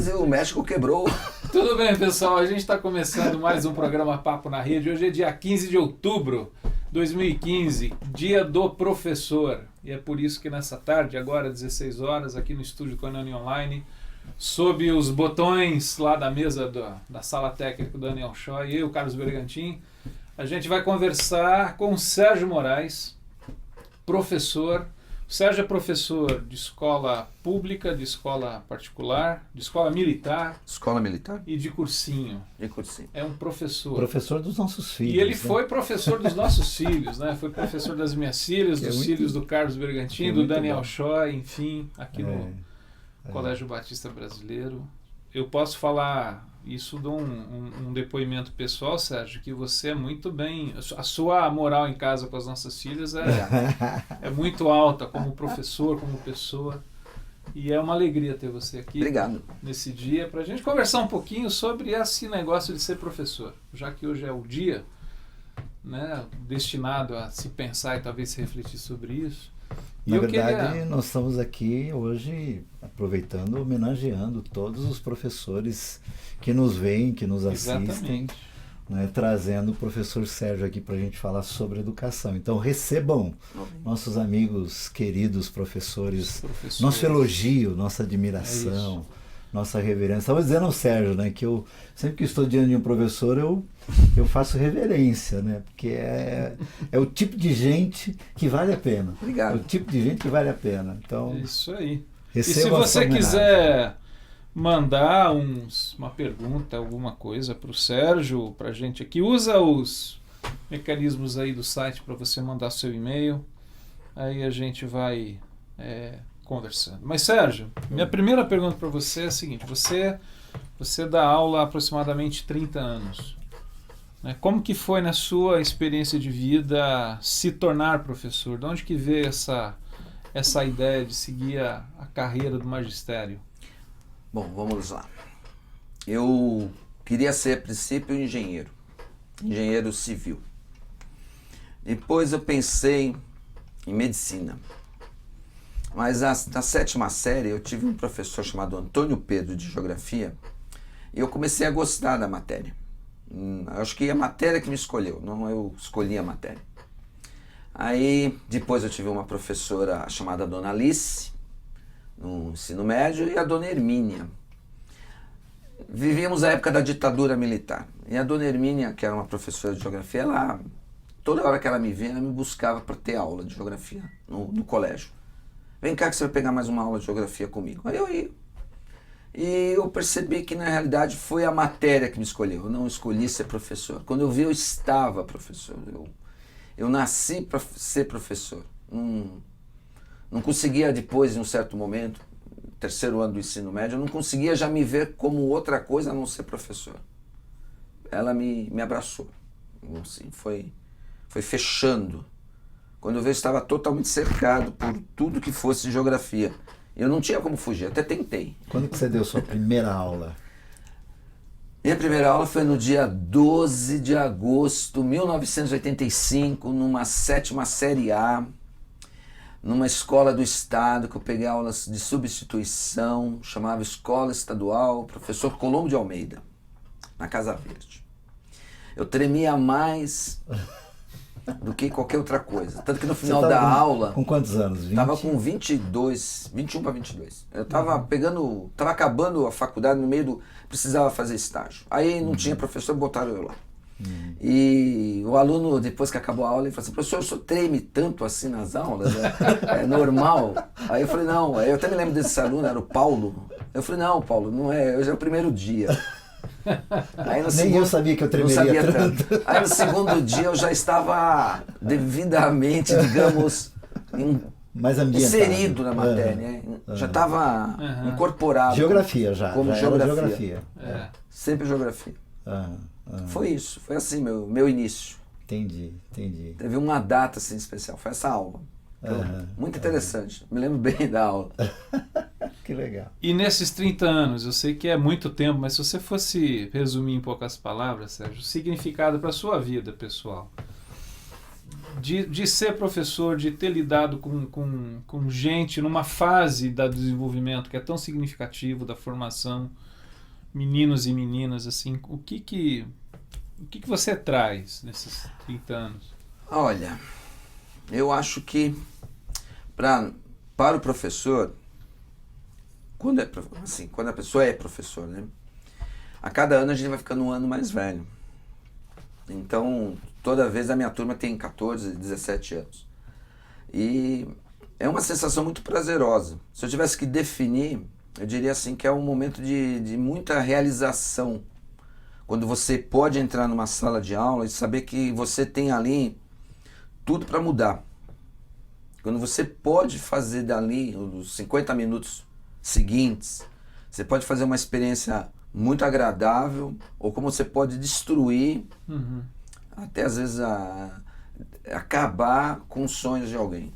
Corinthians e o México quebrou. Tudo bem, pessoal, a gente está começando mais um programa Papo na Rede. Hoje é dia 15 de outubro de 2015, dia do professor. E é por isso que nessa tarde, agora 16 horas, aqui no estúdio Conani Online, sob os botões lá da mesa da sala técnica do Daniel Shaw e eu, Carlos Bergantin, a gente vai conversar com o Sérgio Moraes, professor. O Sérgio é professor de escola pública, de escola particular, de escola militar. Escola militar? E de cursinho. De cursinho. É um professor. Professor dos nossos filhos. E ele né? foi professor dos nossos filhos, né? Foi professor das minhas filhas, dos filhos do Carlos Bergantin, do Daniel Shaw, enfim, aqui no Colégio Batista Brasileiro. Eu posso falar isso de um depoimento pessoal, Sérgio, que você é muito bem... A sua moral em casa com as nossas filhas é muito alta, como professor, como pessoa. E é uma alegria ter você aqui. Obrigado. Nesse dia, para a gente conversar um pouquinho sobre esse negócio de ser professor. Já que hoje é o dia, né, destinado a se pensar e talvez se refletir sobre isso. Na verdade, nós estamos aqui hoje aproveitando, homenageando todos os professores que nos veem, que nos assistem, né, trazendo o professor Sérgio aqui para a gente falar sobre educação. Então recebam nossos amigos queridos professores, nosso elogio, nossa admiração, nossa reverência. Estava dizendo ao Sérgio, né, que eu sempre que estou diante de um professor eu faço reverência, né, porque é o tipo de gente que vale a pena. Obrigado. É o tipo de gente que vale a pena. Então, isso aí. Receba. E se você quiser mandar uma pergunta, alguma coisa para o Sérgio, para a gente aqui, usa os mecanismos aí do site para você mandar seu e-mail, aí a gente vai conversando. Mas Sérgio, minha primeira pergunta para você é a seguinte: você dá aula há aproximadamente 30 anos. Né? Como que foi na sua experiência de vida se tornar professor? De onde que veio essa ideia de seguir a carreira do magistério? Bom, vamos lá. Eu queria ser, a princípio, engenheiro civil. Depois eu pensei em medicina. Mas na sétima série eu tive um professor chamado Antônio Pedro de Geografia e eu comecei a gostar da matéria. Acho que a matéria que me escolheu, não eu escolhi a matéria. Aí depois eu tive uma professora chamada Dona Alice, no ensino médio, e a Dona Hermínia. Vivíamos a época da ditadura militar. E a Dona Hermínia, que era uma professora de geografia, toda hora que ela me via, ela me buscava para ter aula de geografia no colégio. Vem cá que você vai pegar mais uma aula de geografia comigo. Aí eu ia. E eu percebi que na realidade foi a matéria que me escolheu. Eu não escolhi ser professor. Quando eu vi, eu estava professor. Eu nasci para ser professor. Não conseguia depois, em um certo momento, terceiro ano do ensino médio, eu não conseguia já me ver como outra coisa a não ser professor. Ela me abraçou. Assim, foi fechando. Quando eu vi, eu estava totalmente cercado por tudo que fosse geografia. Eu não tinha como fugir, até tentei. Quando que você deu sua primeira aula? Minha primeira aula foi no dia 12 de agosto de 1985, numa sétima série A, numa escola do estado, que eu peguei aulas de substituição, chamava Escola Estadual Professor Colombo de Almeida, na Casa Verde. Eu tremia mais do que qualquer outra coisa. Tanto que no final da aula... Com quantos anos? 20? Estava com 21 para 22. Eu estava acabando a faculdade no meio do... Precisava fazer estágio. Aí não tinha professor, botaram eu lá. E o aluno, depois que acabou a aula, ele falou assim: professor, o senhor treme tanto assim nas aulas? É normal? Aí eu falei: não. Aí eu até me lembro desse aluno, era o Paulo. Eu falei: não, Paulo, não é, hoje é o primeiro dia. Aí Nem eu sabia que eu tremeria tanto. Aí no segundo dia eu já estava devidamente, digamos, mais inserido na matéria. Já estava incorporado. Geografia já. Como já geografia. Sempre geografia. Foi isso, foi assim meu início. Entendi. Teve uma data assim especial, foi essa aula. Muito interessante, me lembro bem da aula. Que legal. E nesses 30 anos, eu sei que é muito tempo, mas se você fosse resumir em poucas palavras, Sérgio, o significado para a sua vida pessoal, de ser professor, de ter lidado com gente numa fase do desenvolvimento que é tão significativo, da formação meninos e meninas, assim, o que você traz nesses 30 anos? Olha, eu acho que para o professor, quando a pessoa é professor, né? A cada ano a gente vai ficando um ano mais velho. Então, toda vez a minha turma tem 14, 17 anos. E é uma sensação muito prazerosa. Se eu tivesse que definir, eu diria assim que é um momento de muita realização. Quando você pode entrar numa sala de aula e saber que você tem ali tudo para mudar. Quando você pode fazer dali, os 50 minutos seguintes, você pode fazer uma experiência muito agradável, ou como você pode destruir, até às vezes acabar com os sonhos de alguém.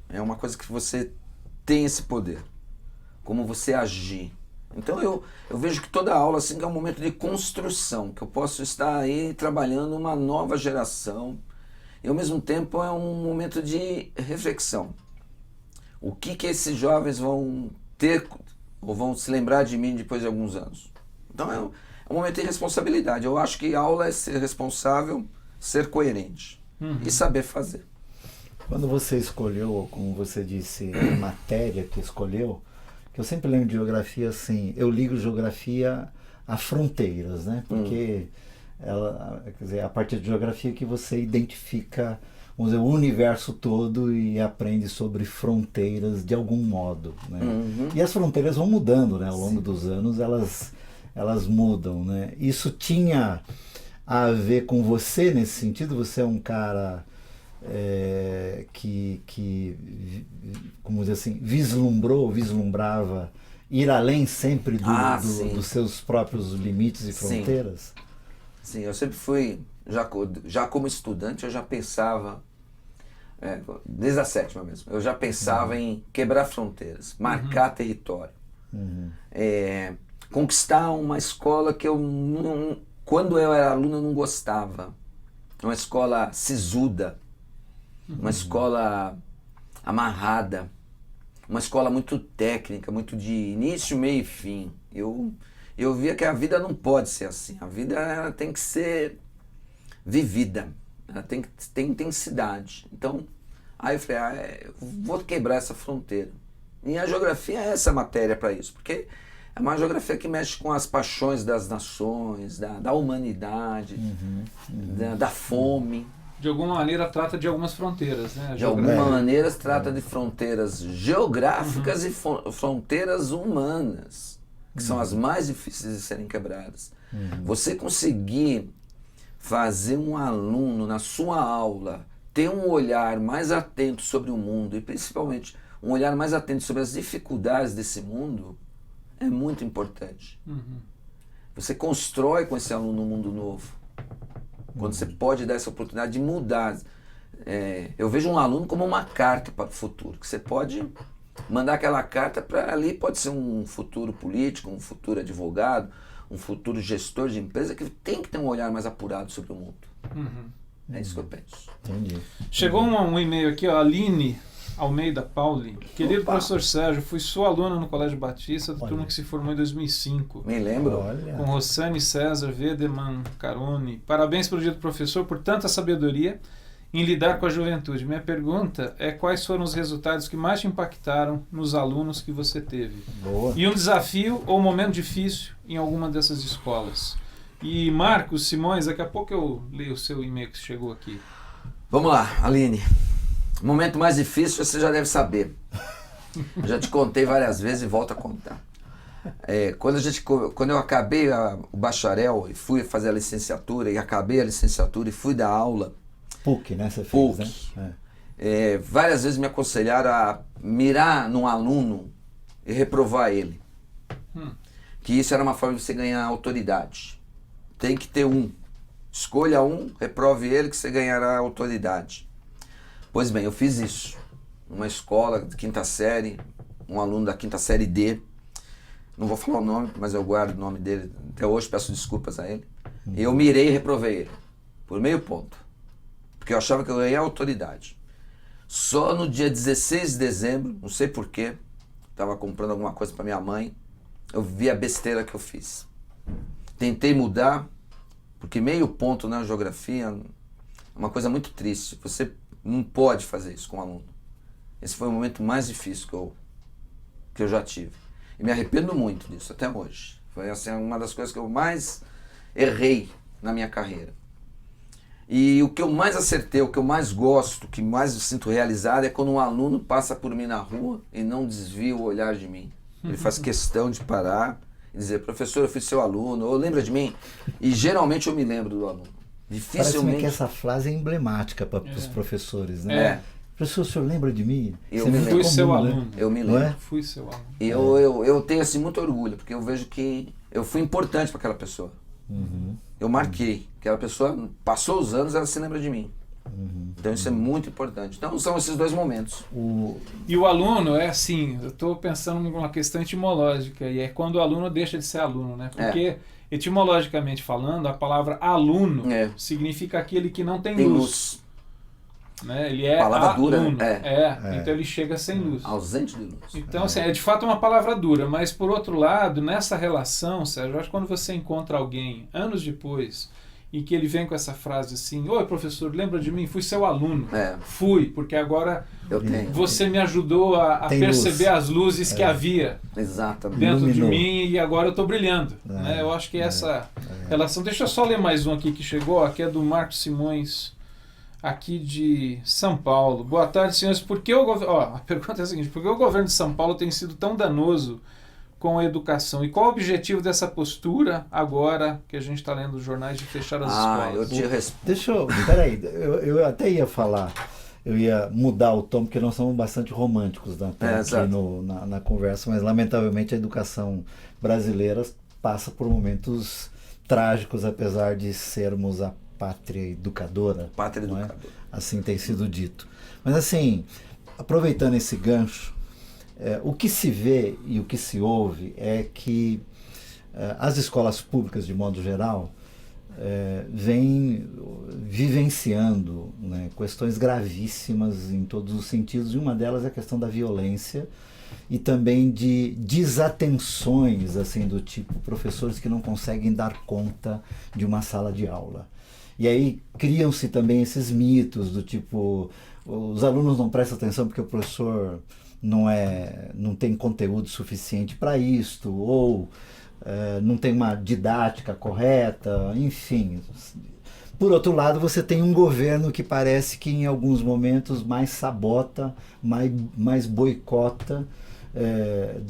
É uma coisa que você tem esse poder, como você agir. Então eu vejo que toda aula assim, é um momento de construção, que eu posso estar aí trabalhando uma nova geração, e ao mesmo tempo é um momento de reflexão. O que esses jovens vão ter, ou vão se lembrar de mim depois de alguns anos? Então é um momento de responsabilidade. Eu acho que a aula é ser responsável, ser coerente e saber fazer. Quando você escolheu, como você disse, a matéria que escolheu, que eu sempre lembro de geografia assim, eu ligo geografia a fronteiras, né? Porque ela, quer dizer, a partir de geografia que você identifica, vamos dizer, o universo todo e aprende sobre fronteiras de algum modo, né? E as fronteiras vão mudando, né? Ao longo dos anos elas mudam, né? Isso tinha a ver com você nesse sentido? Você é um cara que como dizer assim, vislumbrava ir além sempre dos seus próprios limites e fronteiras? Sim, eu sempre fui, já como estudante, eu já pensava, desde a sétima mesmo, eu já pensava em quebrar fronteiras, marcar território, conquistar uma escola que quando eu era aluno eu não gostava, uma escola sisuda, uma escola amarrada, uma escola muito técnica, muito de início, meio e fim. Eu via que a vida não pode ser assim. A vida ela tem que ser vivida, ela tem que ter intensidade. Então, aí eu falei, eu vou quebrar essa fronteira. E a geografia é essa matéria para isso, porque é uma geografia que mexe com as paixões das nações, da humanidade, da fome. De alguma maneira trata de algumas fronteiras, né? De alguma maneira trata de fronteiras geográficas e fronteiras humanas, que são as mais difíceis de serem quebradas. Você conseguir fazer um aluno na sua aula ter um olhar mais atento sobre o mundo e principalmente um olhar mais atento sobre as dificuldades desse mundo é muito importante. Você constrói com esse aluno um mundo novo. Quando você pode dar essa oportunidade de mudar. Eu vejo um aluno como uma carta para o futuro, que você pode mandar aquela carta para ali, pode ser um futuro político, um futuro advogado, um futuro gestor de empresa, que tem que ter um olhar mais apurado sobre o mundo. É isso que eu penso. Entendi. Chegou um e-mail aqui, ó, Aline Almeida Pauli. Querido professor Sérgio, fui sua aluna no Colégio Batista, da turma que se formou em 2005. Me lembro. Com Rossane César Vedeman Carone. Parabéns pelo dia do professor por tanta sabedoria em lidar com a juventude. Minha pergunta é quais foram os resultados que mais te impactaram nos alunos que você teve? Boa. E um desafio ou um momento difícil em alguma dessas escolas. E Marcos Simões, daqui a pouco eu leio o seu e-mail que chegou aqui. Vamos lá, Aline. O momento mais difícil você já deve saber. Eu já te contei várias vezes e volto a contar. Quando eu acabei o bacharel e fui fazer a licenciatura, e acabei a licenciatura e fui dar aula. PUC, né? Você fez, PUC. Né? Várias vezes me aconselharam a mirar num aluno e reprovar ele. Que isso era uma forma de você ganhar autoridade. Tem que ter um. Escolha um, reprove ele que você ganhará autoridade. Pois bem, eu fiz isso. Numa escola de quinta série, um aluno da quinta série D. Não vou falar o nome, mas eu guardo o nome dele. Até hoje peço desculpas a ele. E eu mirei e reprovei ele. Por meio ponto. Porque eu achava que eu ganhei autoridade. Só no dia 16 de dezembro, não sei porquê, estava comprando alguma coisa para minha mãe, eu vi a besteira que eu fiz. tentei mudar, porque meio ponto na geografia é uma coisa muito triste. Você não pode fazer isso com o aluno. Esse foi o momento mais difícil que eu já tive. E me arrependo muito disso até hoje. Foi assim, uma das coisas que eu mais errei na minha carreira. E o que eu mais acertei, o que eu mais gosto, o que mais me sinto realizado é quando um aluno passa por mim na rua e não desvia o olhar de mim. Ele faz questão de parar e dizer, professor, eu fui seu aluno, ou lembra de mim? E geralmente eu me lembro do aluno. Parece-me que essa frase é emblemática para os professores, né? Professor, o senhor lembra de mim? Eu me lembro. Fui seu aluno. Né? Eu me lembro. É? Fui seu aluno. E eu tenho assim, muito orgulho, porque eu vejo que eu fui importante para aquela pessoa. Eu marquei. Aquela pessoa, passou os anos, ela se lembra de mim. Então isso é muito importante. Então são esses dois momentos. E o aluno é assim, eu estou pensando numa questão etimológica, e é quando o aluno deixa de ser aluno, né? Porque, etimologicamente falando, a palavra aluno significa aquele que não tem luz. Né? Ele é palavra aluno. dura, Então ele chega sem luz. Ausente de luz. Então, assim, é de fato uma palavra dura, mas por outro lado, nessa relação, Sérgio, eu acho que quando você encontra alguém anos depois e que ele vem com essa frase assim, oi professor, lembra de mim? Fui seu aluno. Fui, porque agora você me ajudou a perceber as luzes que havia dentro de mim e agora eu estou brilhando. Né? Eu acho que essa relação... Deixa eu só ler mais um aqui que chegou, aqui é do Marcos Simões, aqui de São Paulo. Boa tarde, senhores. A pergunta é a seguinte, por que o governo de São Paulo tem sido tão danoso com a educação? E qual o objetivo dessa postura, agora que a gente está lendo os jornais, de fechar as escolas? Peraí, eu até ia falar, eu ia mudar o tom, porque nós somos bastante românticos aqui na conversa, mas lamentavelmente a educação brasileira passa por momentos trágicos, apesar de sermos a pátria educadora. Assim tem sido dito. Mas assim, aproveitando esse gancho, o que se vê e o que se ouve é que as escolas públicas, de modo geral, vêm vivenciando, né, questões gravíssimas em todos os sentidos, e uma delas é a questão da violência e também de desatenções, assim, do tipo professores que não conseguem dar conta de uma sala de aula. E aí criam-se também esses mitos do tipo, os alunos não prestam atenção porque o professor não tem conteúdo suficiente para isto, ou não tem uma didática correta, enfim. Por outro lado, você tem um governo que parece que em alguns momentos mais sabota, mais boicota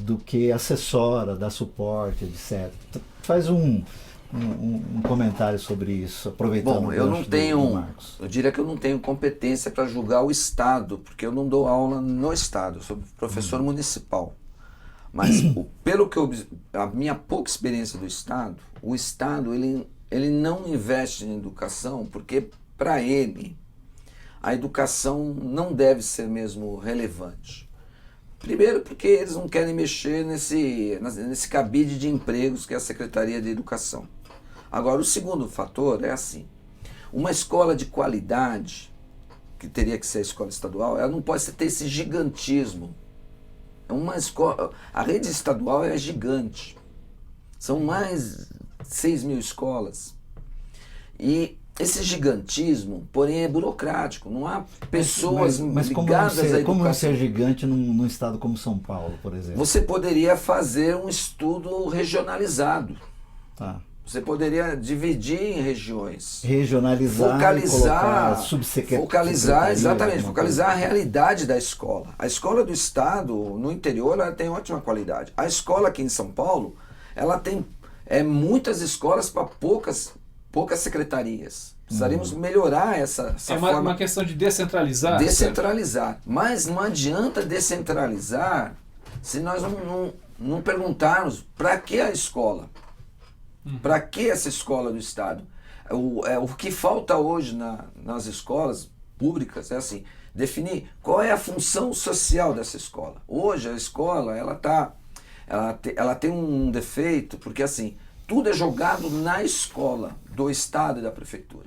do que assessora, dá suporte, etc. Faz um comentário sobre isso, aproveitando. Bom, eu diria que eu não tenho competência para julgar o Estado, porque eu não dou aula no Estado, eu sou professor municipal. Mas pelo que a minha pouca experiência do Estado, o Estado ele não investe em educação, porque para ele a educação não deve ser mesmo relevante. Primeiro porque eles não querem mexer nesse cabide de empregos que é a Secretaria de Educação. Agora, o segundo fator é assim, uma escola de qualidade, que teria que ser a escola estadual, ela não pode ter esse gigantismo. Uma escola, a rede estadual é gigante, são mais 6.000 escolas, e esse gigantismo, porém, é burocrático, não há pessoas ligadas à educação. Como não ser gigante num estado como São Paulo, por exemplo? Você poderia fazer um estudo regionalizado. Você poderia dividir em regiões. Regionalizar, focalizar, subsecretaria. Focalizar a realidade da escola. A escola do Estado, no interior, ela tem ótima qualidade. A escola aqui em São Paulo, ela tem muitas escolas para poucas secretarias. Precisaríamos melhorar essa forma. É uma questão de descentralizar? Descentralizar. Mas não adianta descentralizar se nós não perguntarmos para que a escola. Para que essa escola do Estado? O que falta hoje nas escolas públicas é assim, definir qual é a função social dessa escola. Hoje a escola ela tem um defeito, porque assim, tudo é jogado na escola do Estado e da Prefeitura.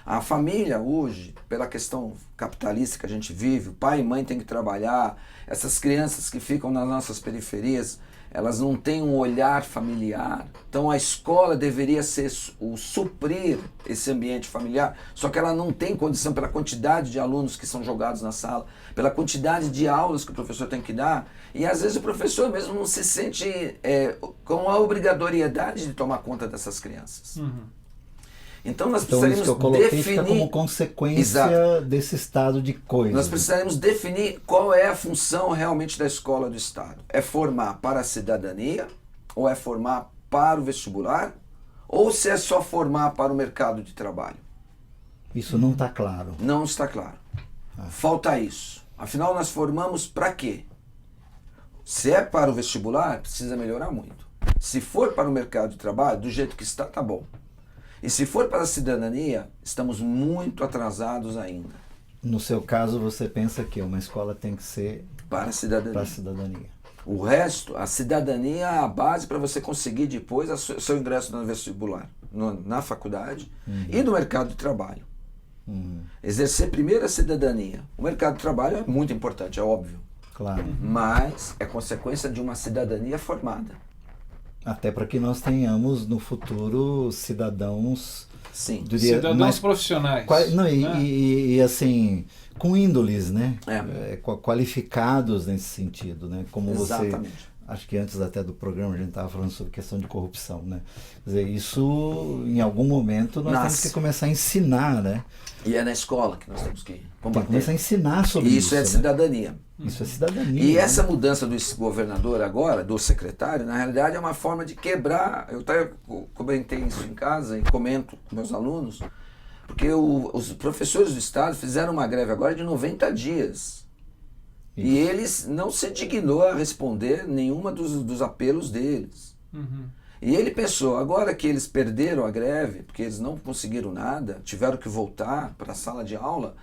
A família hoje, pela questão capitalista que a gente vive, o pai e mãe têm que trabalhar, essas crianças que ficam nas nossas periferias, elas não têm um olhar familiar. Então a escola deveria ser o suprir esse ambiente familiar, só que ela não tem condição pela quantidade de alunos que são jogados na sala, pela quantidade de aulas que o professor tem que dar, e às vezes o professor mesmo não se sente com a obrigatoriedade de tomar conta dessas crianças. Então nós precisaríamos isso que eu coloquei definir fica como consequência Exato. desse estado de coisa. Nós precisaremos definir qual é a função realmente da escola do Estado. É formar para a cidadania, ou é formar para o vestibular, ou se é só formar para o mercado de trabalho? Isso não está claro. Não está claro. Falta isso. Afinal, nós formamos para quê? Se é para o vestibular, precisa melhorar muito. Se for para o mercado de trabalho, do jeito que está, tá bom. E se for para a cidadania, estamos muito atrasados ainda. No seu caso, você pensa que uma escola tem que ser para a cidadania. Para a cidadania. O resto, a cidadania é a base para você conseguir depois seu ingresso no vestibular, na faculdade e no mercado de trabalho. Exercer primeiro a cidadania. O mercado de trabalho é muito importante, é óbvio. Claro. Mas é consequência de uma cidadania formada. Até para que nós tenhamos no futuro cidadãos, sim, cidadãos mais profissionais. Não, e assim, com índoles, né? Qualificados nesse sentido, né? Como exatamente. Você, acho que antes até do programa a gente estava falando sobre questão de corrupção, né? Quer dizer, isso em algum momento nós temos que começar a ensinar, né? E é na escola que nós temos que combater. Tem que começar a ensinar sobre isso. Isso é cidadania. Isso é cidadania. E essa mudança do governador agora, do secretário, na realidade é uma forma de quebrar. Eu até comentei isso em casa e comento com meus alunos, porque os professores do Estado fizeram uma greve agora de 90 dias. Isso. E eles não se dignou a responder nenhuma dos apelos deles. E ele pensou, agora que eles perderam a greve, porque eles não conseguiram nada, tiveram que voltar para a sala de aula,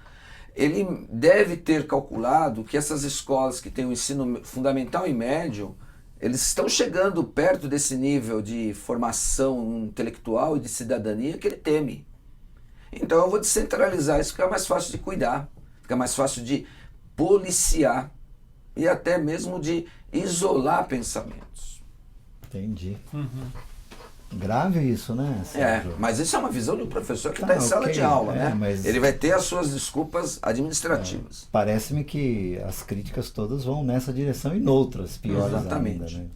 ele deve ter calculado que essas escolas que têm o ensino fundamental e médio, eles estão chegando perto desse nível de formação intelectual e de cidadania que ele teme. Então eu vou descentralizar, isso fica mais fácil de cuidar, fica mais fácil de policiar e até mesmo de isolar pensamentos. Entendi. Grave isso, né, Sérgio? Mas isso é uma visão de um professor que está em sala de aula, né? Mas ele vai ter as suas desculpas administrativas. Parece-me que as críticas todas vão nessa direção e noutras, piores exatamente. Ainda, né?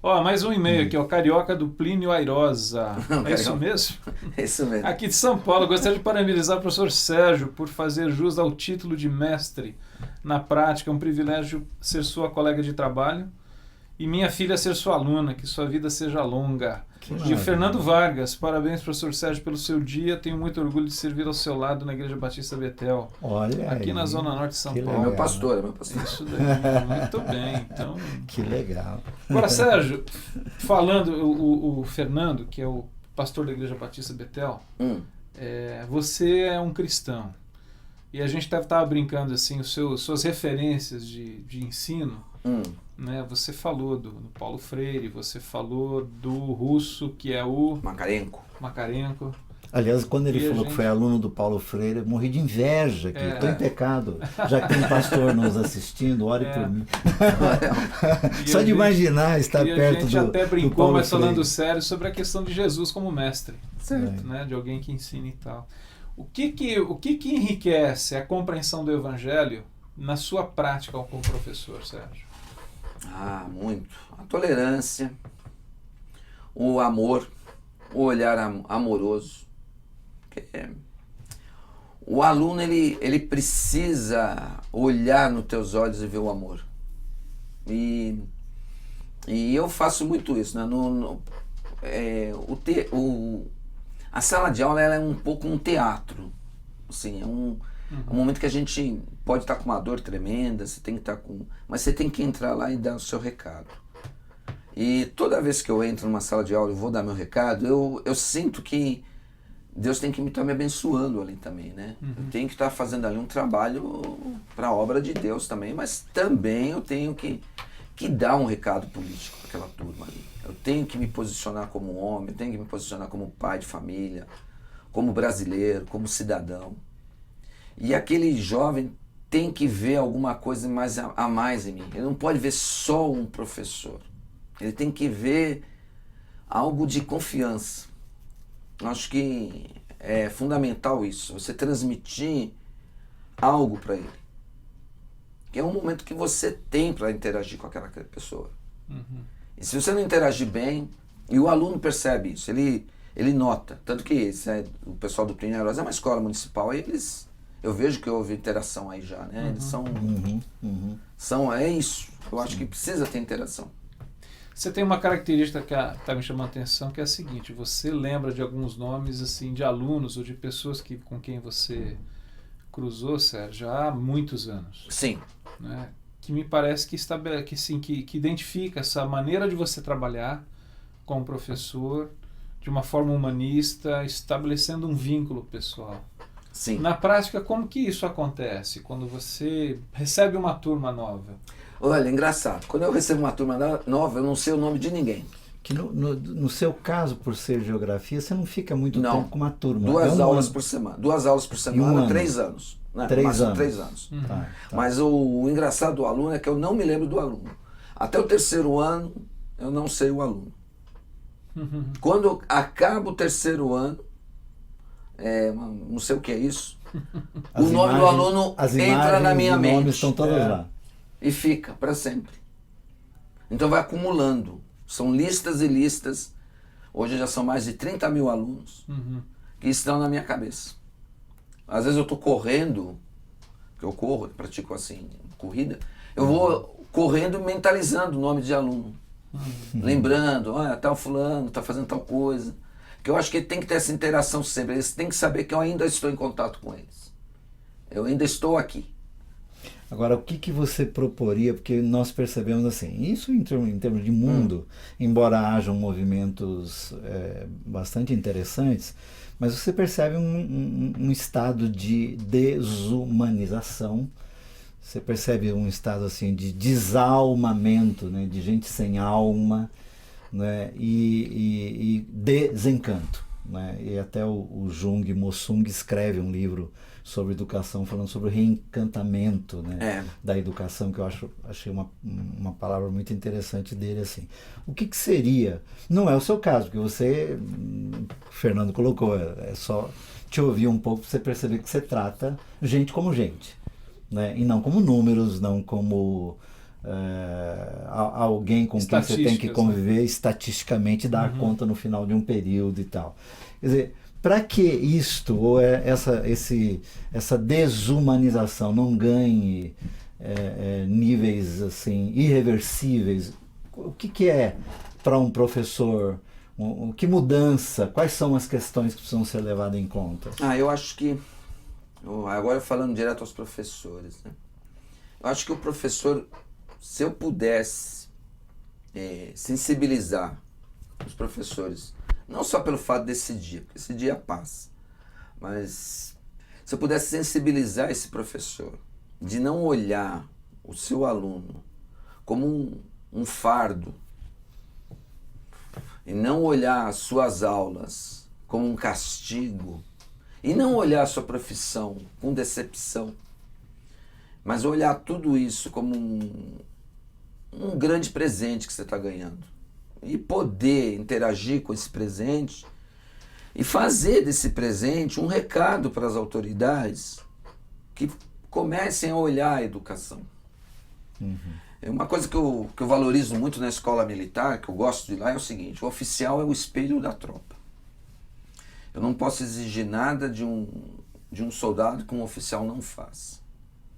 Ó, mais um e-mail aqui, ó, Carioca do Plínio Airosa. É isso mesmo? É isso mesmo. Aqui de São Paulo, gostaria de parabenizar o professor Sérgio por fazer jus ao título de mestre. Na prática, é um privilégio ser sua colega de trabalho e minha filha ser sua aluna, que sua vida seja longa. E o Fernando Vargas, parabéns, professor Sérgio, pelo seu dia. Tenho muito orgulho de servir ao seu lado na Igreja Batista Betel. Olha aqui aí, na Zona Norte de São Paulo. É meu pastor, é meu pastor. Isso daí, muito bem. Então, que legal. Agora, Sérgio, falando, o Fernando, que é o pastor da Igreja Batista Betel, você é um cristão. E a gente estava brincando assim, suas referências de ensino. Né? Você falou do Paulo Freire, você falou do russo, que é o Makarenko. Aliás, quando ele falou que foi aluno do Paulo Freire, eu morri de inveja, que estou em pecado. Já que tem um pastor nos assistindo, ore por mim. Só de imaginar estar perto do A gente até brincou, mas Freire. falando sério, sobre a questão de Jesus como mestre. Certo. Né? De alguém que ensina e tal. O que enriquece a compreensão do Evangelho na sua prática como professor, Sérgio? Muito. A tolerância, o amor, o olhar amoroso. O aluno ele precisa olhar nos teus olhos e ver o amor. E eu faço muito isso, né? A sala de aula ela é um pouco um teatro. Assim, é um momento que a gente pode estar com uma dor tremenda, você tem que estar mas você tem que entrar lá e dar o seu recado. E toda vez que eu entro numa sala de aula e vou dar meu recado, eu sinto que Deus tem que estar me abençoando ali também, né? Eu tenho que estar fazendo ali um trabalho para a obra de Deus também, mas também eu tenho que dar um recado político para aquela turma ali. Eu tenho que me posicionar como homem, eu tenho que me posicionar como pai de família, como brasileiro, como cidadão. E aquele jovem tem que ver alguma coisa a mais em mim. Ele não pode ver só um professor. Ele tem que ver algo de confiança. Acho que é fundamental isso, você transmitir algo para ele. Que é um momento que você tem para interagir com aquela pessoa. Uhum. E se você não interagir bem, e o aluno percebe isso, ele nota. Tanto que o pessoal do Plínio Heróis é uma escola municipal, e eu vejo que houve interação aí já, né? Eles é isso. Eu acho que precisa ter interação. Você tem uma característica que está me chamando a atenção, que é a seguinte: você lembra de alguns nomes assim de alunos ou de pessoas com quem você cruzou, Sérgio, há muitos anos. Sim. Né? Que me parece que identifica essa maneira de você trabalhar como professor de uma forma humanista, estabelecendo um vínculo pessoal. Sim. Na prática, como que isso acontece quando você recebe uma turma nova? Olha, engraçado. Quando eu recebo uma turma nova, eu não sei o nome de ninguém. Que no seu caso, por ser geografia, você não fica muito tempo com uma turma. Duas aulas por semana. 3 anos. Né? 3 anos. 3 anos. Uhum. Tá. Mas o engraçado do aluno é que eu não me lembro do aluno. Até o 3º ano, eu não sei o aluno. Uhum. Quando acaba o 3º ano, não sei o que é isso, o nome do aluno entra na minha mente. Os nomes estão todos lá. E fica para sempre. Então vai acumulando. São listas e listas. Hoje já são mais de 30 mil alunos que estão na minha cabeça. Às vezes eu estou correndo, que eu corro, eu pratico assim, corrida, eu vou correndo mentalizando o nome de aluno. Lembrando, olha, tal fulano está fazendo tal coisa. Que eu acho que tem que ter essa interação sempre. Eles têm que saber que eu ainda estou em contato com eles. Eu ainda estou aqui. Agora, o que você proporia, porque nós percebemos assim, isso em termos de mundo, embora hajam movimentos bastante interessantes, mas você percebe um estado de desumanização, você percebe um estado assim de desalmamento, né, de gente sem alma, né, e desencanto. Né? E até o Jung Mossung escreve um livro sobre educação, falando sobre o reencantamento, né, da educação, que eu achei uma palavra muito interessante dele. Assim. O que seria? Não é o seu caso, porque você, o Fernando colocou, é só te ouvir um pouco para você perceber que você trata gente como gente, né, e não como números, não como alguém com quem você tem que conviver estatisticamente e dar conta no final de um período e tal. Quer dizer, para que isto, ou essa desumanização não ganhe níveis assim, irreversíveis, o que é para um professor, que mudança, quais são as questões que precisam ser levadas em conta? Eu acho que, agora falando direto aos professores, né? Eu acho que o professor, se eu pudesse sensibilizar os professores, não só pelo fato desse dia, porque esse dia passa, mas se eu pudesse sensibilizar esse professor de não olhar o seu aluno como um fardo e não olhar as suas aulas como um castigo e não olhar a sua profissão com decepção, mas olhar tudo isso como um grande presente que você está ganhando. E poder interagir com esse presente e fazer desse presente um recado para as autoridades que comecem a olhar a educação. Uma coisa que eu valorizo muito na escola militar, que eu gosto de lá, é o seguinte: o oficial é o espelho da tropa. Eu não posso exigir nada de um soldado que um oficial não faz.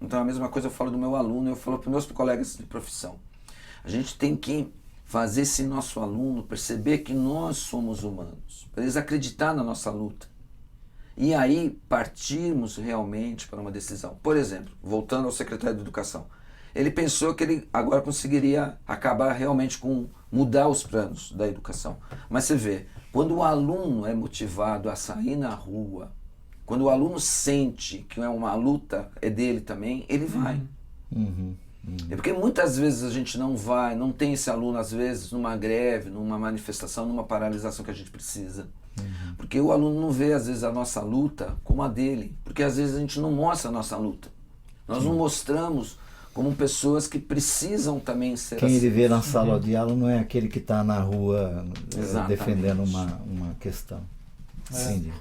Então a mesma coisa eu falo do meu aluno, eu falo para os meus colegas de profissão. A gente tem que fazer esse nosso aluno perceber que nós somos humanos, para eles acreditar na nossa luta. E aí partirmos realmente para uma decisão. Por exemplo, voltando ao secretário de Educação, ele pensou que ele agora conseguiria acabar realmente com mudar os planos da educação. Mas você vê, quando o aluno é motivado a sair na rua, quando o aluno sente que é uma luta, é dele também, ele vai. É porque muitas vezes a gente não vai, não tem esse aluno, às vezes, numa greve, numa manifestação, numa paralisação que a gente precisa. Porque o aluno não vê, às vezes, a nossa luta como a dele. Porque, às vezes, a gente não mostra a nossa luta. Nós não mostramos como pessoas que precisam também ser Quem ele vê na sala de aula não é aquele que está na rua defendendo uma questão. Entendi.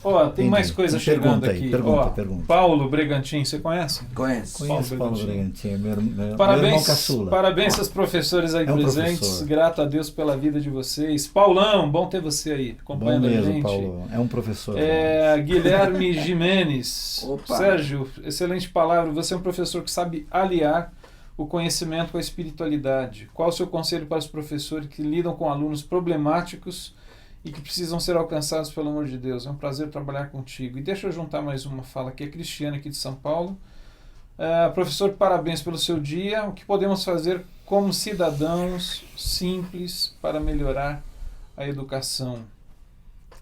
Ó, tem mais coisa chegando aqui. Pergunta. Paulo Bregantin, você conhece? Conheço Paulo Bregantin, meu irmão caçula. Parabéns aos professores aí presentes. Professor. Grato a Deus pela vida de vocês. Paulão, bom ter você aí, acompanhando Bom mesmo, a gente. Paulo. É um professor. Guilherme Jimenez. Opa. Sérgio, excelente palavra. Você é um professor que sabe aliar o conhecimento com a espiritualidade. Qual o seu conselho para os professores que lidam com alunos problemáticos e que precisam ser alcançados pelo amor de Deus? É um prazer trabalhar contigo. E deixa eu juntar mais uma fala aqui, a Cristiane aqui de São Paulo. Professor, parabéns pelo seu dia. O que podemos fazer como cidadãos simples para melhorar a educação?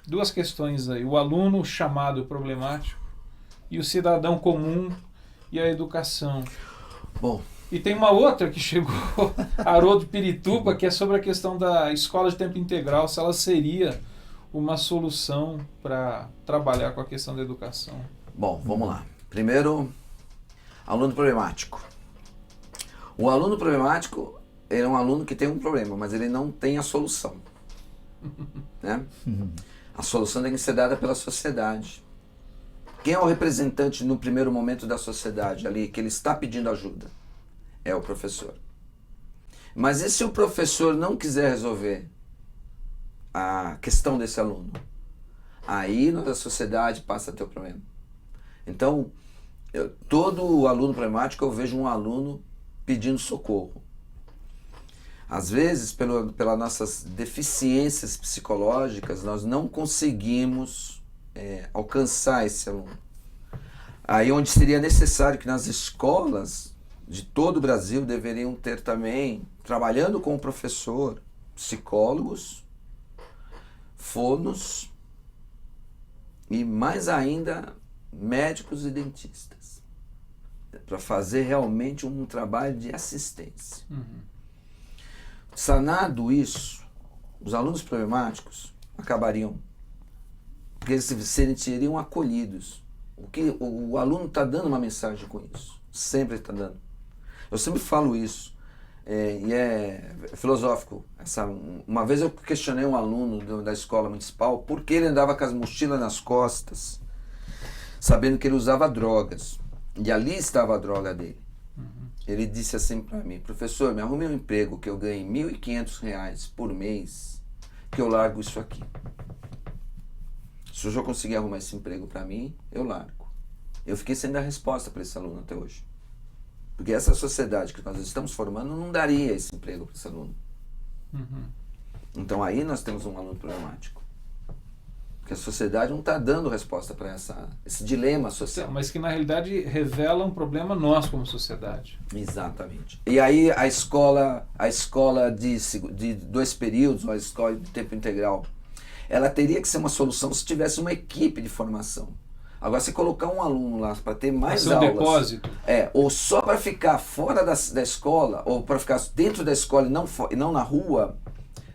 Duas questões aí, o aluno chamado problemático e o cidadão comum e a educação. Bom, E tem uma outra que chegou, Haroldo Pirituba, que é sobre a questão da escola de tempo integral, se ela seria uma solução para trabalhar com a questão da educação. bom, vamos lá. Primeiro, aluno problemático. O aluno problemático é um aluno que tem um problema, mas ele não tem a solução. Né? A solução tem que ser dada pela sociedade. Quem é o representante no primeiro momento da sociedade ali, que ele está pedindo ajuda? É o professor. Mas e se o professor não quiser resolver a questão desse aluno? Aí a sociedade passa a ter o problema. Então, todo aluno problemático, eu vejo um aluno pedindo socorro. Às vezes, pelas nossas deficiências psicológicas, nós não conseguimos alcançar esse aluno. Aí onde seria necessário que nas escolas de todo o Brasil deveriam ter também, trabalhando com o professor, psicólogos, fonos e mais ainda médicos e dentistas, para fazer realmente um trabalho de assistência. Sanado isso, os alunos problemáticos acabariam, porque eles se sentiriam acolhidos. O aluno está dando uma mensagem com isso, sempre está dando. Eu sempre falo isso, e é filosófico. Uma vez eu questionei um aluno da escola municipal por que ele andava com as mochilas nas costas, sabendo que ele usava drogas, e ali estava a droga dele. Ele disse assim para mim: professor, me arrume um emprego que eu ganhe R$1.500 por mês, que eu largo isso aqui. Se o senhor conseguir arrumar esse emprego para mim, eu largo. Eu fiquei sem dar resposta para esse aluno até hoje. Porque essa sociedade que nós estamos formando não daria esse emprego para esse aluno. Então aí nós temos um aluno problemático. Porque a sociedade não está dando resposta para esse dilema social. Mas que na realidade revela um problema nosso como sociedade. Exatamente. E aí a escola de 2 períodos, ou a escola de tempo integral, ela teria que ser uma solução se tivesse uma equipe de formação. Agora, se colocar um aluno lá para ter mais aulas... depósito. Ou só para ficar fora da escola, ou para ficar dentro da escola e não na rua,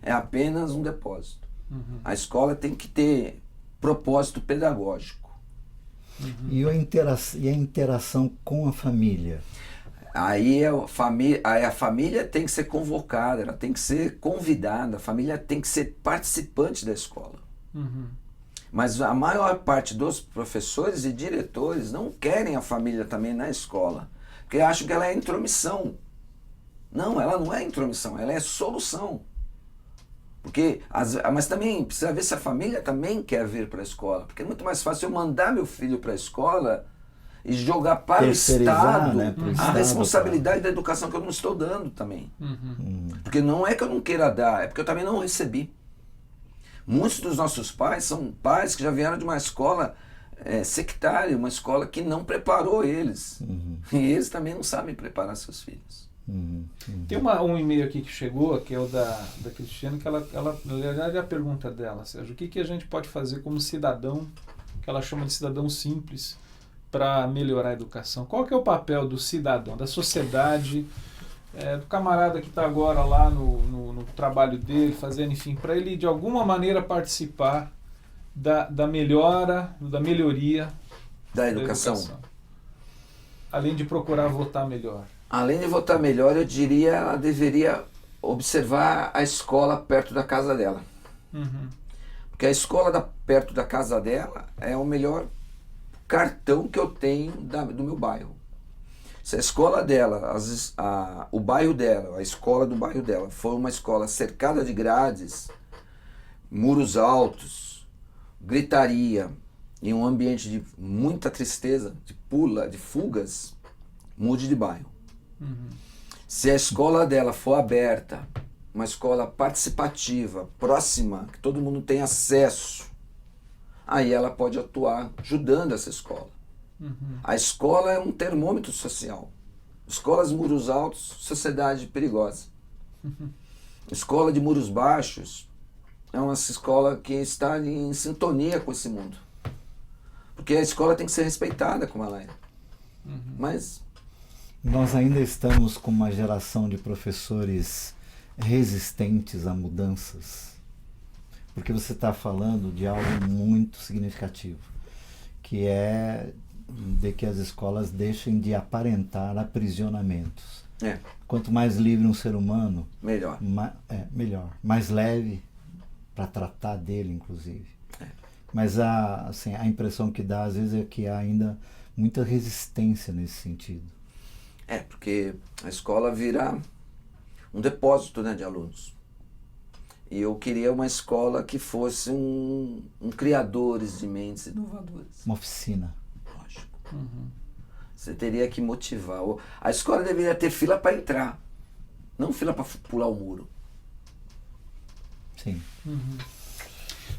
é apenas um depósito. A escola tem que ter propósito pedagógico. E a interação com a família? Aí a família tem que ser convocada, ela tem que ser convidada, a família tem que ser participante da escola. Mas a maior parte dos professores e diretores não querem a família também na escola, porque acham que ela é intromissão. Não, ela não é intromissão, ela é solução. Mas também precisa ver se a família também quer vir para a escola, porque é muito mais fácil eu mandar meu filho para a escola e jogar para o Estado, né, a responsabilidade da educação que eu não estou dando também. Porque não é que eu não queira dar, é porque eu também não recebi. Muitos dos nossos pais são pais que já vieram de uma escola sectária, uma escola que não preparou eles. E eles também não sabem preparar seus filhos. Tem um e-mail aqui que chegou, que é o da Cristiane, que ela na verdade é a pergunta dela, Sérgio: o que a gente pode fazer como cidadão, que ela chama de cidadão simples, para melhorar a educação? Qual que é o papel do cidadão, da sociedade, do camarada que está agora lá no trabalho dele, fazendo, enfim, para ele de alguma maneira participar da melhoria Da educação. Além de procurar votar melhor. Além de votar melhor, eu diria ela deveria observar a escola perto da casa dela. Uhum. Porque a escola perto da casa dela é o melhor cartão que eu tenho do meu bairro. Se a escola dela, o bairro dela, a escola do bairro dela, for uma escola cercada de grades, muros altos, gritaria, em um ambiente de muita tristeza, de fugas, mude de bairro. Uhum. Se a escola dela for aberta, uma escola participativa, próxima, que todo mundo tem acesso, aí ela pode atuar ajudando essa escola. Uhum. A escola é um termômetro social. Escolas de muros altos, sociedade perigosa. Escola de muros baixos é uma escola que está em sintonia com esse mundo. Porque a escola tem que ser respeitada como ela é. Uhum. Mas nós ainda estamos com uma geração de professores resistentes a mudanças. Porque você está falando de algo muito significativo, que é de que as escolas deixem de aparentar aprisionamentos. Quanto mais livre um ser humano, melhor. Melhor. Mais leve para tratar dele, inclusive. Mas a impressão que dá, às vezes, é que há ainda muita resistência nesse sentido. Porque a escola vira um depósito, né, de alunos. E eu queria uma escola que fosse um criadores de mentes inovadoras. Uma oficina. Lógico. Uhum. Você teria que motivar. A escola deveria ter fila para entrar, não fila para pular o muro. Sim. Uhum.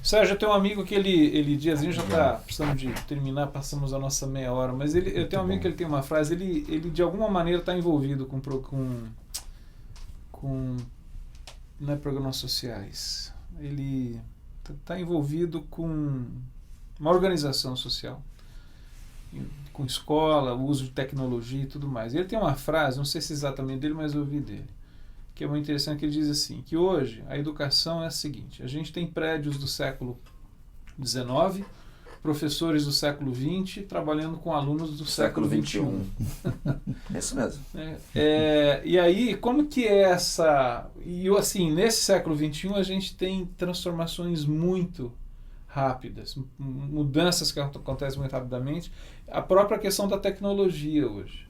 Sérgio, eu tenho um amigo que ele Diazinho já está precisando de terminar, passamos a nossa meia hora, mas eu tenho um amigo que ele tem uma frase, ele de alguma maneira está envolvido com não é programas sociais, ele está envolvido com uma organização social, com escola, uso de tecnologia e tudo mais. Ele tem uma frase, não sei se é exatamente dele, mas eu ouvi dele, que é muito interessante, que ele diz assim, que hoje a educação é a seguinte: a gente tem prédios do século XIX, professores do século XX trabalhando com alunos do século XXI. É isso mesmo. E aí, como que é essa... E assim, nesse século XXI a gente tem transformações muito rápidas, mudanças que acontecem muito rapidamente, a própria questão da tecnologia hoje.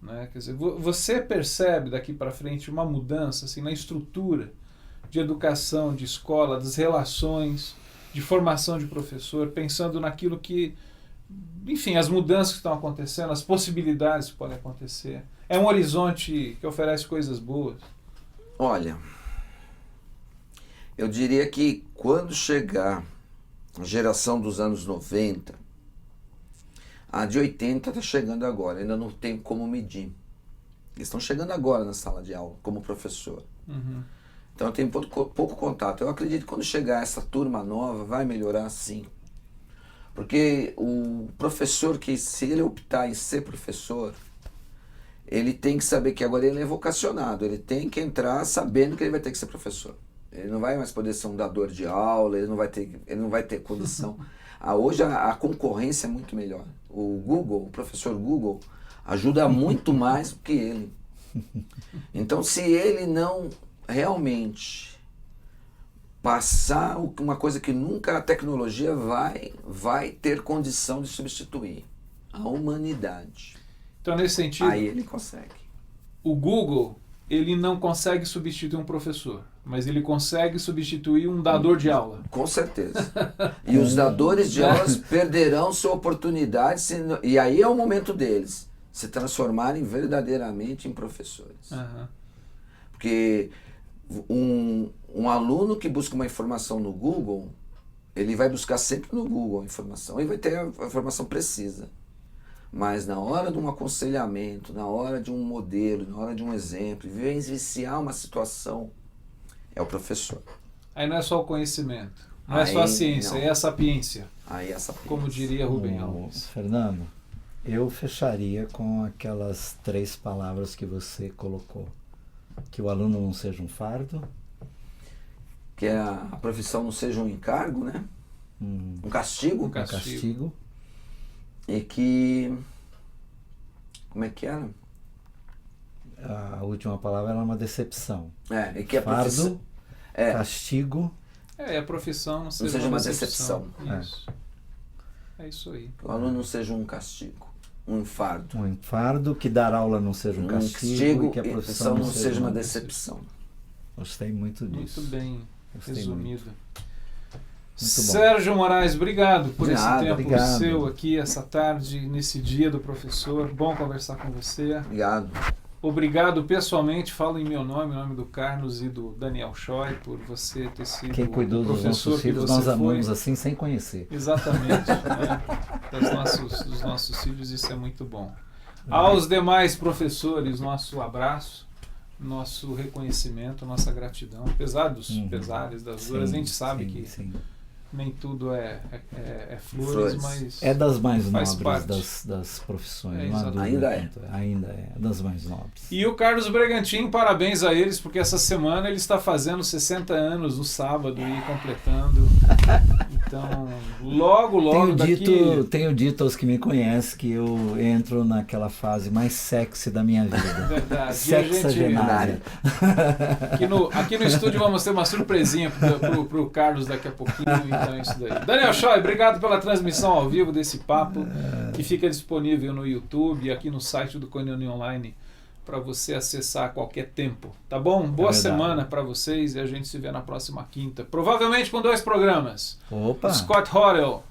Né? Quer dizer, você percebe daqui para frente uma mudança assim, na estrutura de educação, de escola, das relações, de formação de professor, pensando naquilo que, enfim, as mudanças que estão acontecendo, as possibilidades que podem acontecer. É um horizonte que oferece coisas boas? Olha, eu diria que quando chegar a geração dos anos 90, a de 80 está chegando agora, ainda não tem como medir. Eles estão chegando agora na sala de aula, como professor. Uhum. Então eu tenho pouco contato. Eu acredito que quando chegar essa turma nova, vai melhorar sim. Porque o professor, que se ele optar em ser professor, ele tem que saber que agora ele é vocacionado. Ele tem que entrar sabendo que ele vai ter que ser professor. Ele não vai mais poder ser um dador de aula, ele não vai ter condição. Hoje a concorrência é muito melhor. O professor Google, ajuda muito mais do que ele. Então, se ele não realmente passar uma coisa que nunca a tecnologia vai ter condição de substituir, a humanidade. Então, nesse sentido, aí ele consegue. O Google, ele não consegue substituir um professor, mas ele consegue substituir um dador de aula. Com certeza. E os dadores de aulas perderão sua oportunidade, e aí é o momento deles se transformarem verdadeiramente em professores. Uhum. Porque um aluno que busca uma informação no Google, ele vai buscar sempre no Google a informação e vai ter a informação precisa. Mas na hora de um aconselhamento, na hora de um modelo, na hora de um exemplo, vivenciar uma situação, é o professor. Aí não é só o conhecimento, não é só a ciência, não. É a sapiência. Aí é sapiência. Como diria Rubem Alves. Fernando, eu fecharia com aquelas 3 palavras que você colocou. Que o aluno não seja um fardo. Que a profissão não seja um encargo, né? Um castigo. Um castigo. E que... Como é que era? A última palavra era uma decepção. E que a profissão... Fardo, castigo. A profissão não seja uma decepção. Isso. É isso aí. Que o aluno não seja um castigo, um fardo. Um fardo, que dar aula não seja um castigo e que a profissão não seja uma decepção. Gostei muito disso. Muito bem resumido. Muito bom. Sérgio Moraes, obrigado por esse tempo obrigado. seu aqui, essa tarde, nesse dia do professor. Bom conversar com você. Obrigado. Obrigado pessoalmente, falo em meu nome, em nome do Carlos e do Daniel Choi, por você ter sido Quem cuidou o dos professor nossos que filhos, você nós foi. amamos assim sem conhecer. Exatamente. Dos nossos filhos, isso é muito bom. Aos demais professores, nosso abraço, nosso reconhecimento, nossa gratidão. Apesar dos pesares, das dores, a gente sabe que nem tudo é flores, mas é das mais faz nobres parte. das profissões. Ainda é. Ainda é das mais nobres. E o Carlos Bregantin, parabéns a eles, porque essa semana ele está fazendo 60 anos no sábado e completando. Então, logo tenho dito aos que me conhecem que eu entro naquela fase mais sexy da minha vida. Verdade. Sexagenária. Aqui no estúdio vamos ter uma surpresinha pro Carlos daqui a pouquinho, então é isso daí. Daniel Choi, obrigado pela transmissão ao vivo desse papo, que fica disponível no YouTube e aqui no site do Conioni Online para você acessar a qualquer tempo, tá bom? Boa semana para vocês e a gente se vê na próxima quinta, provavelmente com 2 programas. Opa! Scott Horrell,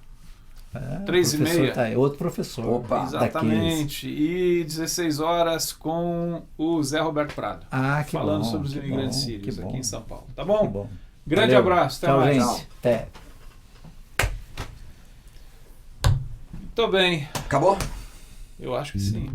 3h30. Tá, outro professor. Opa! Exatamente. E 16 horas com o Zé Roberto Prado. Que falando bom, sobre os imigrantes sírios aqui em São Paulo. Tá bom? Que bom. Grande Valeu. abraço. Até Tchau, mais. gente. Até. Muito bem. Acabou? Eu acho que sim.